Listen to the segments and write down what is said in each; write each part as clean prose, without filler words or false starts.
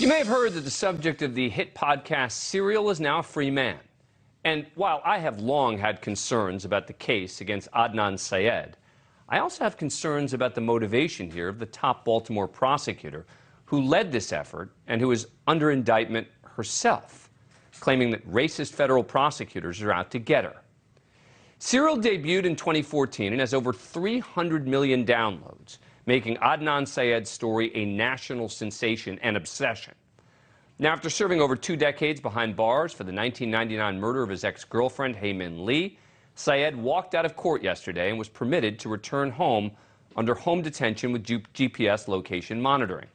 You may have heard that the subject of the hit podcast Serial is now a free man. And while I have long had concerns about the case against Adnan Syed, I also have concerns about the motivation here of the top Baltimore prosecutor who led this effort and who is under indictment herself, claiming that racist federal prosecutors are out to get her. Serial debuted in 2014 and has over 300 million downloads, making Adnan Syed's story a national sensation and obsession. Now, after serving over 2 decades behind bars for the 1999 murder of his ex-girlfriend, Hae Min Lee, Syed walked out of court yesterday and was permitted to return home under home detention with GPS location monitoring.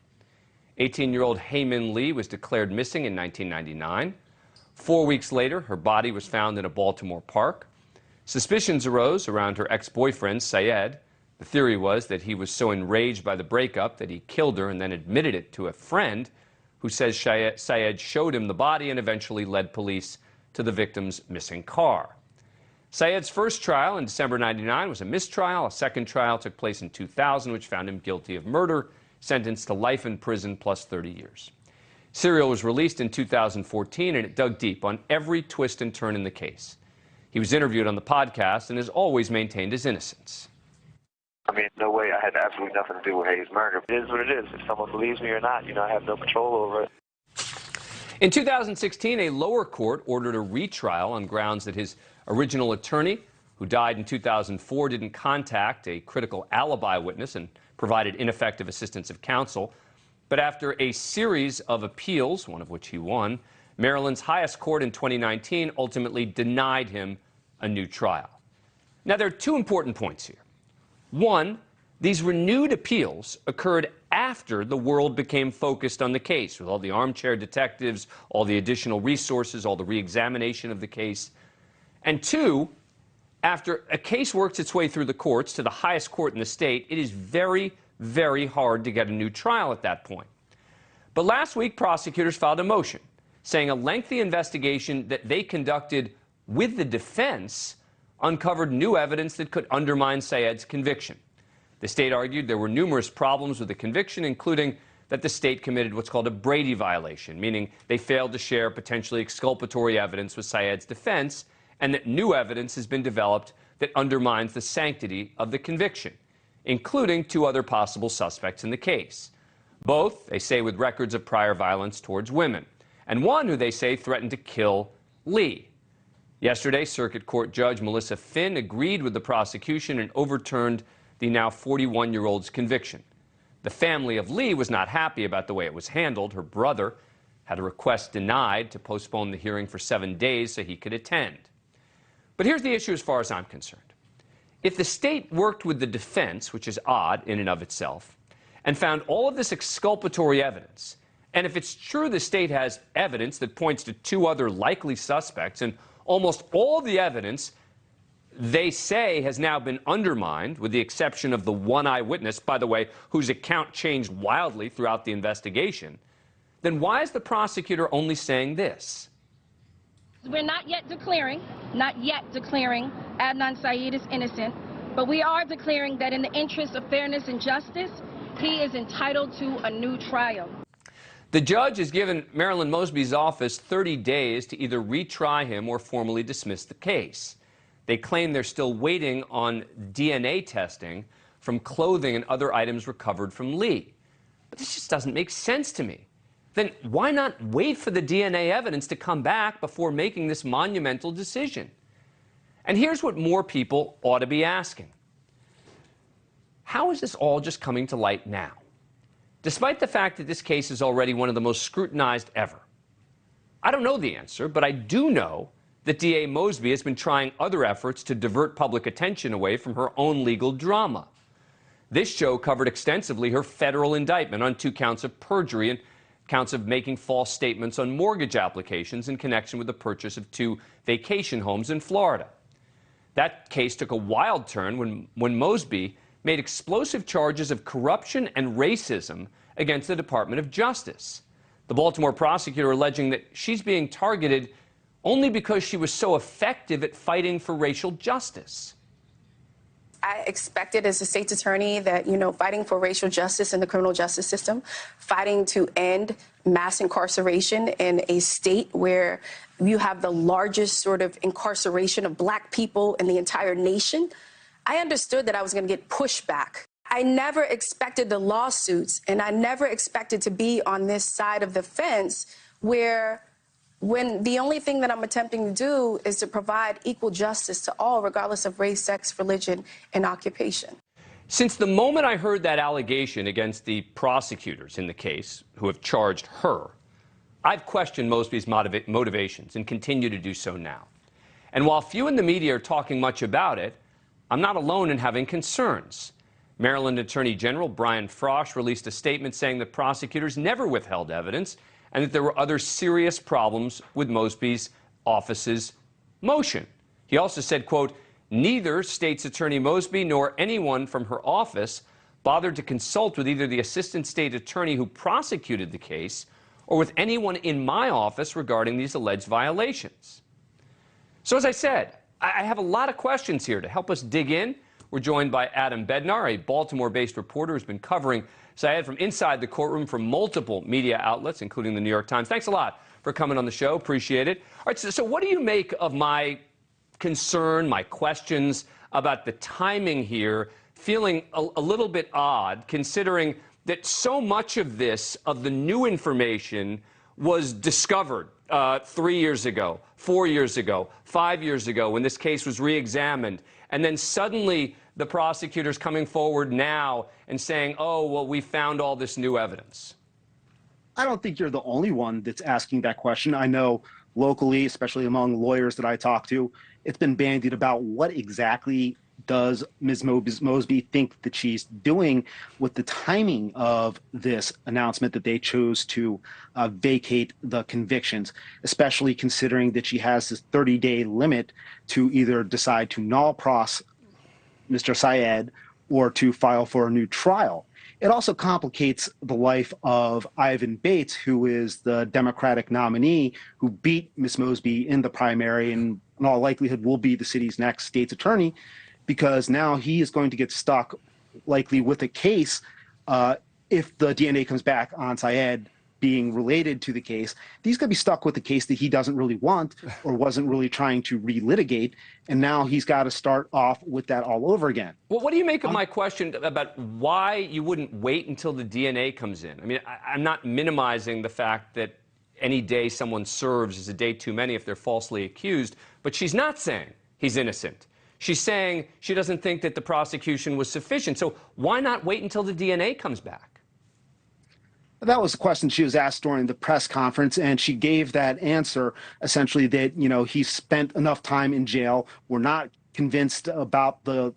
18-year-old Hae Min Lee was declared missing in 1999. 4 weeks later, her body was found in a Baltimore park. Suspicions arose around her ex-boyfriend, Syed. The theory was that he was so enraged by the breakup that he killed her and then admitted it to a friend who says Syed showed him the body and eventually led police to the victim's missing car. Syed's first trial in December '99 was a mistrial. A second trial took place in 2000, which found him guilty of murder, sentenced to life in prison plus 30 years. Serial was released in 2014, and it dug deep on every twist and turn in the case. He was interviewed on the podcast and has always maintained his innocence. I mean, no way. I had absolutely nothing to do with Hae's murder. It is what it is. If someone believes me or not, I have no control over it. In 2016, a lower court ordered a retrial on grounds that his original attorney, who died in 2004, didn't contact a critical alibi witness and provided ineffective assistance of counsel. But after a series of appeals, one of which he won, Maryland's highest court in 2019 ultimately denied him a new trial. Now, there are 2 important points here. One, these renewed appeals occurred after the world became focused on the case, with all the armchair detectives, all the additional resources, all the re-examination of the case. And 2, after a case works its way through the courts to the highest court in the state, it is very, very hard to get a new trial at that point. But last week, prosecutors filed a motion saying a lengthy investigation that they conducted with the defense uncovered new evidence that could undermine Syed's conviction. The state argued there were numerous problems with the conviction, including that the state committed what's called a Brady violation, meaning they failed to share potentially exculpatory evidence with Syed's defense, and that new evidence has been developed that undermines the sanctity of the conviction, including 2 other possible suspects in the case. Both, they say, with records of prior violence towards women, and one who they say threatened to kill Lee. Yesterday, Circuit Court Judge Melissa Finn agreed with the prosecution and overturned the now 41-year-old's conviction. The family of Lee was not happy about the way it was handled. Her brother had a request denied to postpone the hearing for 7 days so he could attend. But here's the issue as far as I'm concerned. If the state worked with the defense, which is odd in and of itself, and found all of this exculpatory evidence, and if it's true the state has evidence that points to 2 other likely suspects, and almost all the evidence they say has now been undermined, with the exception of the one eyewitness, by the way, whose account changed wildly throughout the investigation, then why is the prosecutor only saying this? We're not yet declaring Adnan Syed is innocent, but we are declaring that in the interest of fairness and justice, he is entitled to a new trial. The judge has given Marilyn Mosby's office 30 days to either retry him or formally dismiss the case. They claim they're still waiting on DNA testing from clothing and other items recovered from Lee. But this just doesn't make sense to me. Then why not wait for the DNA evidence to come back before making this monumental decision? And here's what more people ought to be asking. How is this all just coming to light now? Despite the fact that this case is already one of the most scrutinized ever. I don't know the answer, but I do know that DA Mosby has been trying other efforts to divert public attention away from her own legal drama. This show covered extensively her federal indictment on 2 counts of perjury and counts of making false statements on mortgage applications in connection with the purchase of 2 vacation homes in Florida. That case took a wild turn when Mosby made explosive charges of corruption and racism against the Department of Justice. The Baltimore prosecutor alleging that she's being targeted only because she was so effective at fighting for racial justice. I expected as a state's attorney that, fighting for racial justice in the criminal justice system, fighting to end mass incarceration in a state where you have the largest sort of incarceration of Black people in the entire nation, I understood that I was going to get pushback. I never expected the lawsuits, and I never expected to be on this side of the fence when the only thing that I'm attempting to do is to provide equal justice to all, regardless of race, sex, religion, and occupation. Since the moment I heard that allegation against the prosecutors in the case who have charged her, I've questioned Mosby's motivations and continue to do so now. And while few in the media are talking much about it, I'm not alone in having concerns. Maryland Attorney General Brian Frosh released a statement saying that prosecutors never withheld evidence and that there were other serious problems with Mosby's office's motion. He also said, quote, neither State's Attorney Mosby nor anyone from her office bothered to consult with either the Assistant State Attorney who prosecuted the case or with anyone in my office regarding these alleged violations. So as I said, I have a lot of questions here. To help us dig in, we're joined by Adam Bednar, a Baltimore-based reporter who's been covering Syed from inside the courtroom for multiple media outlets, including the New York Times. Thanks a lot for coming on the show. Appreciate it. All right, so what do you make of my concern, my questions about the timing here, feeling a little bit odd, considering that so much of this, of the new information, was discovered 3 years ago, 4 years ago, 5 years ago, when this case was re-examined, and then suddenly the prosecutors coming forward now and saying, oh, well, we found all this new evidence? I don't think you're the only one that's asking that question. I know locally, especially among lawyers that I talk to, it's been bandied about what exactly does Ms. Mosby think that she's doing with the timing of this announcement that they chose to vacate the convictions, especially considering that she has this 30-day limit to either decide to null pros Mr. Syed or to file for a new trial. It also complicates the life of Ivan Bates, who is the Democratic nominee who beat Ms. Mosby in the primary and in all likelihood will be the city's next state's attorney, because now he is going to get stuck likely with a case if the DNA comes back on Syed being related to the case. He's going to be stuck with the case that he doesn't really want or wasn't really trying to relitigate, and now he's got to start off with that all over again. Well, what do you make of my question about why you wouldn't wait until the DNA comes in? I mean, I'm not minimizing the fact that any day someone serves is a day too many if they're falsely accused, but she's not saying he's innocent. She's saying she doesn't think that the prosecution was sufficient. So why not wait until the DNA comes back? That was a question she was asked during the press conference, and she gave that answer, essentially that, he spent enough time in jail. We're not convinced about the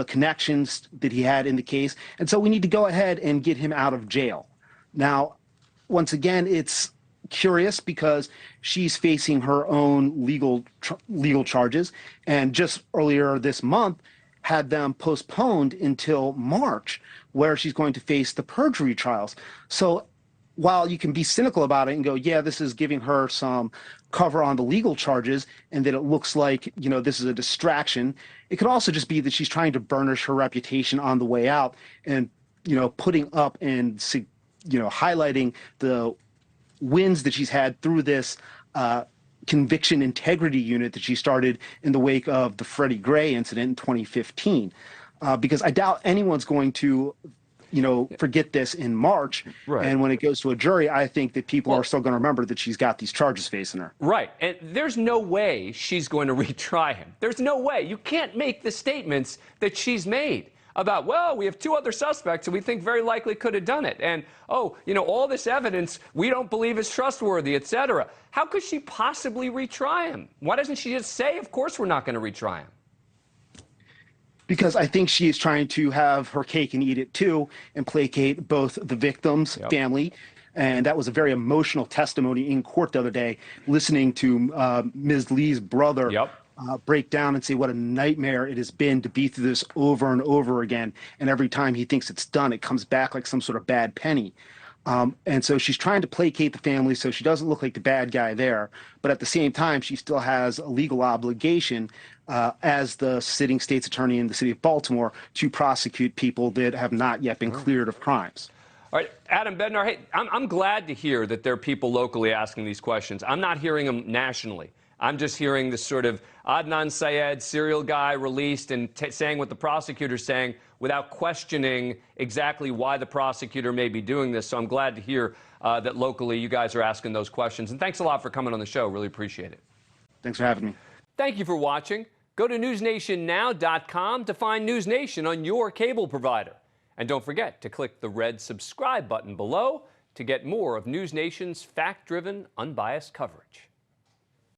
connections that he had in the case, and so we need to go ahead and get him out of jail. Now, once again, it's curious because she's facing her own legal charges, and just earlier this month had them postponed until March, where she's going to face the perjury trials. So while you can be cynical about it and go, yeah, this is giving her some cover on the legal charges and that it looks like, this is a distraction, it could also just be that she's trying to burnish her reputation on the way out and, putting up and, highlighting the wins that she's had through this conviction integrity unit that she started in the wake of the Freddie Gray incident in 2015. Because I doubt anyone's going to, forget this in March. Right. And when it goes to a jury, I think that people are still going to remember that she's got these charges facing her. Right. And there's no way she's going to retry him. There's no way. You can't make the statements that she's made about, well, we have two other suspects who we think very likely could have done it. And, all this evidence we don't believe is trustworthy, et cetera. How could she possibly retry him? Why doesn't she just say, of course we're not going to retry him? Because I think she is trying to have her cake and eat it too and placate both the victim's family. And that was a very emotional testimony in court the other day, listening to Ms. Lee's brother break down and say what a nightmare it has been to be through this over and over again. And every time he thinks it's done, it comes back like some sort of bad penny. And so she's trying to placate the family so she doesn't look like the bad guy there. But at the same time, she still has a legal obligation as the sitting state's attorney in the city of Baltimore to prosecute people that have not yet been cleared of crimes. All right, Adam Bednar, hey, I'm glad to hear that there are people locally asking these questions. I'm not hearing them nationally. I'm just hearing this sort of Adnan Syed, serial guy, released and saying what the prosecutor's saying without questioning exactly why the prosecutor may be doing this. So I'm glad to hear that locally you guys are asking those questions. And thanks a lot for coming on the show. Really appreciate it. Thanks for having me. Thank you for watching. Go to newsnationnow.com to find NewsNation on your cable provider. And don't forget to click the red subscribe button below to get more of NewsNation's fact-driven, unbiased coverage.